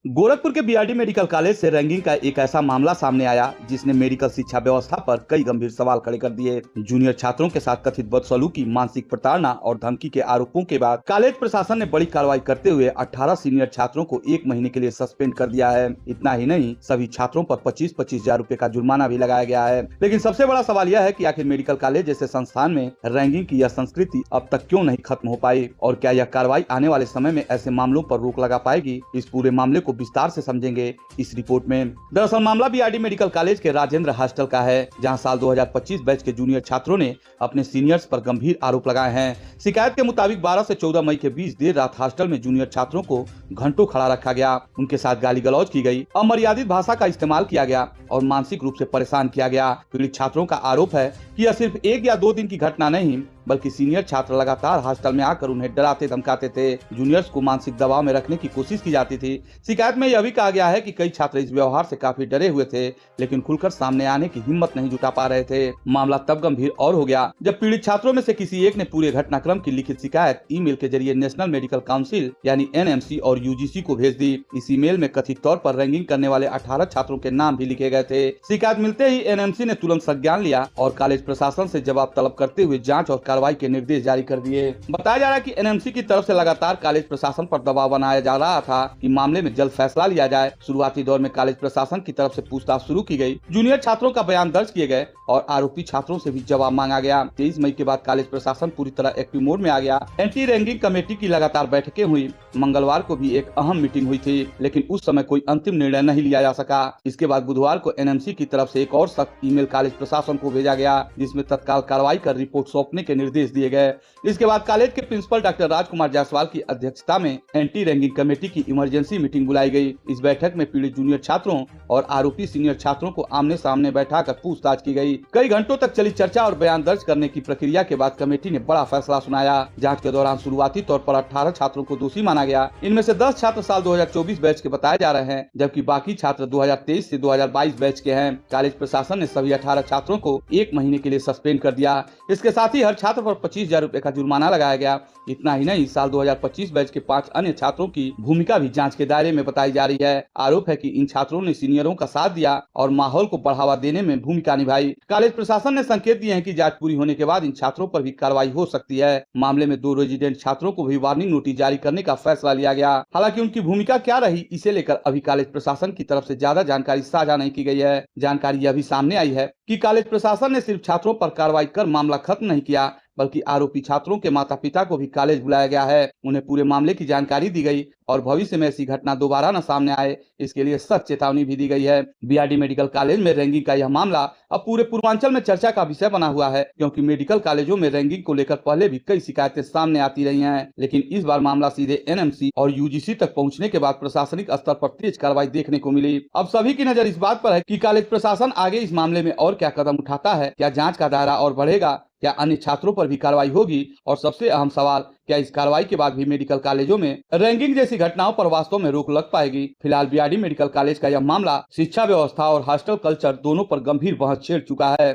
गोरखपुर के BRD medical college से ranking का एक ऐसा मामला सामने आया जिसने मेडिकल शिक्षा व्यवस्था पर कई गंभीर सवाल खड़े कर दिए। जूनियर छात्रों के साथ कथित बदसलूकी, मानसिक प्रताड़ना और धमकी के आरोपों के बाद कॉलेज प्रशासन ने बड़ी कार्रवाई करते हुए 18 सीनियर छात्रों को 1 महीने के लिए सस्पेंड कर दिया है। इतना ही नहीं, सभी छात्रों पर 25-25 हजार रूपए का जुर्माना भी लगाया गया है। लेकिन सबसे बड़ा सवाल यह है कि आखिर मेडिकल कॉलेज जैसे संस्थान में रैंकिंग की यह संस्कृति अब तक क्यों नहीं खत्म हो पाई, और क्या यह कार्रवाई आने वाले समय में ऐसे मामलों पर रोक लगा पाएगी? इस पूरे मामले को विस्तार से समझेंगे इस रिपोर्ट में। दरअसल मामला बीआरडी मेडिकल कॉलेज के राजेंद्र हॉस्टल का है, जहां साल 2025 बैच के जूनियर छात्रों ने अपने सीनियर्स पर गंभीर आरोप लगाए हैं। शिकायत के मुताबिक 12 से 14 मई के बीच देर रात हॉस्टल में जूनियर छात्रों को घंटों खड़ा रखा गया, उनके साथ गाली गलौज की गई, अमर्यादित भाषा का इस्तेमाल किया गया और मानसिक रूप से परेशान किया गया। पीड़ित छात्रों का आरोप है कि यह सिर्फ 1 या 2 दिन की घटना नहीं, बल्कि सीनियर छात्र लगातार हॉस्टल में आकर उन्हें डराते धमकाते थे। जूनियर्स को मानसिक दबाव में रखने की कोशिश की जाती थी। शिकायत में यह भी कहा गया है कि कई छात्र इस व्यवहार से काफी डरे हुए थे, लेकिन खुलकर सामने आने की हिम्मत नहीं जुटा पा रहे थे। मामला तब गंभीर और हो गया जब पीड़ित छात्रों में से किसी एक ने पूरे घटनाक्रम की लिखित शिकायत ईमेल के जरिए नेशनल मेडिकल काउंसिल यानी एनएमसी और यूजीसी को भेज दी। इस ईमेल में कथित तौर पर रैंकिंग करने वाले 18 छात्रों के नाम भी लिखे गए थे। शिकायत मिलते ही एनएमसी ने तुरंत संज्ञान लिया और कॉलेज प्रशासन से जवाब तलब करते हुए जांच और कार्रवाई के निर्देश जारी कर दिए। बताया जा रहा है कि एनएमसी की तरफ से लगातार कॉलेज प्रशासन पर दबाव बनाया जा रहा था कि मामले में जल्द फैसला लिया जाए। शुरुआती दौर में कॉलेज प्रशासन की तरफ से पूछताछ शुरू की गई, जूनियर छात्रों का बयान दर्ज किए गए और आरोपी छात्रों से भी जवाब मांगा गया। 23 मई के बाद कॉलेज प्रशासन पूरी तरह एक्टिव मोड में आ गया। एंटी रैंकिंग कमेटी की लगातार बैठकें हुई। मंगलवार को भी एक अहम मीटिंग हुई थी, लेकिन उस समय कोई अंतिम निर्णय नहीं लिया जा सका। इसके बाद बुधवार को एनएमसी की तरफ से एक और सख्त ईमेल कॉलेज प्रशासन को भेजा गया, जिसमें तत्काल कार्रवाई कर रिपोर्ट सौंपने के निर्देश दिए गए। इसके बाद कॉलेज के प्रिंसिपल डॉक्टर राजकुमार जायसवाल की अध्यक्षता में एंटी रैंकिंग कमेटी की इमरजेंसी मीटिंग बुलाई गई। इस बैठक में पीड़ित जूनियर छात्रों और आरोपी सीनियर छात्रों को आमने सामने बैठाकर पूछताछ की गई। कई घंटों तक चली चर्चा और बयान दर्ज करने की प्रक्रिया के बाद कमेटी ने बड़ा फैसला सुनाया। जांच के दौरान शुरुआती तौर पर 18 छात्रों को दोषी माना गया। इनमें से 10 छात्र साल 2024 बैच के बताए जा रहे हैं, जबकि बाकी छात्र 2023 से 2022 बैच के हैं। कॉलेज प्रशासन ने सभी 18 छात्रों को 1 महीने के लिए सस्पेंड कर दिया। इसके साथ ही हर छात्र पर 25 हजार रूपए का जुर्माना लगाया गया। इतना ही नहीं, साल 2025 बैच के 5 अन्य छात्रों की भूमिका भी जांच के दायरे में बताई जा रही है। आरोप है कि इन छात्रों ने सीनियरों का साथ दिया और माहौल को बढ़ावा देने में भूमिका निभाई। कॉलेज प्रशासन ने संकेत दिए हैं कि जांच पूरी होने के बाद इन छात्रों पर भी कार्रवाई हो सकती है। मामले में 2 रेजिडेंट छात्रों को भी वार्निंग नोटिस जारी करने का फैसला लिया गया। हालांकि उनकी भूमिका क्या रही, इसे लेकर अभी कॉलेज प्रशासन की तरफ से ज्यादा जानकारी साझा नहीं की गई है। जानकारी यह भी सामने आई है कि कॉलेज प्रशासन ने सिर्फ छात्रों पर कार्रवाई कर मामला खत्म नहीं किया, बल्कि आरोपी छात्रों के माता पिता को भी कॉलेज बुलाया गया है। उन्हें पूरे मामले की जानकारी दी गई और भविष्य में ऐसी घटना दोबारा न सामने आए, इसके लिए सख्त चेतावनी भी दी गई है। बीआरडी मेडिकल कॉलेज में रैंकिंग का यह मामला अब पूरे पूर्वांचल में चर्चा का विषय बना हुआ है, क्योंकि मेडिकल कॉलेजों में रैंकिंग को लेकर पहले भी कई शिकायतें सामने आती रही हैं। लेकिन इस बार मामला सीधे एनएमसी और यूजीसी तक पहुंचने के बाद प्रशासनिक स्तर पर तेज कार्रवाई देखने को मिली। अब सभी की नजर इस बात पर है कि कॉलेज प्रशासन आगे इस मामले में और क्या कदम उठाता है। क्या जांच का दायरा और बढ़ेगा? क्या अन्य छात्रों पर भी कार्रवाई होगी? और सबसे अहम सवाल, क्या इस कार्रवाई के बाद भी मेडिकल कॉलेजों में रैंकिंग जैसी घटनाओं पर वास्तव में रोक लग पाएगी? फिलहाल बीआरडी मेडिकल कॉलेज का यह मामला शिक्षा व्यवस्था और हॉस्टल कल्चर दोनों पर गंभीर बहस छेड़ चुका है।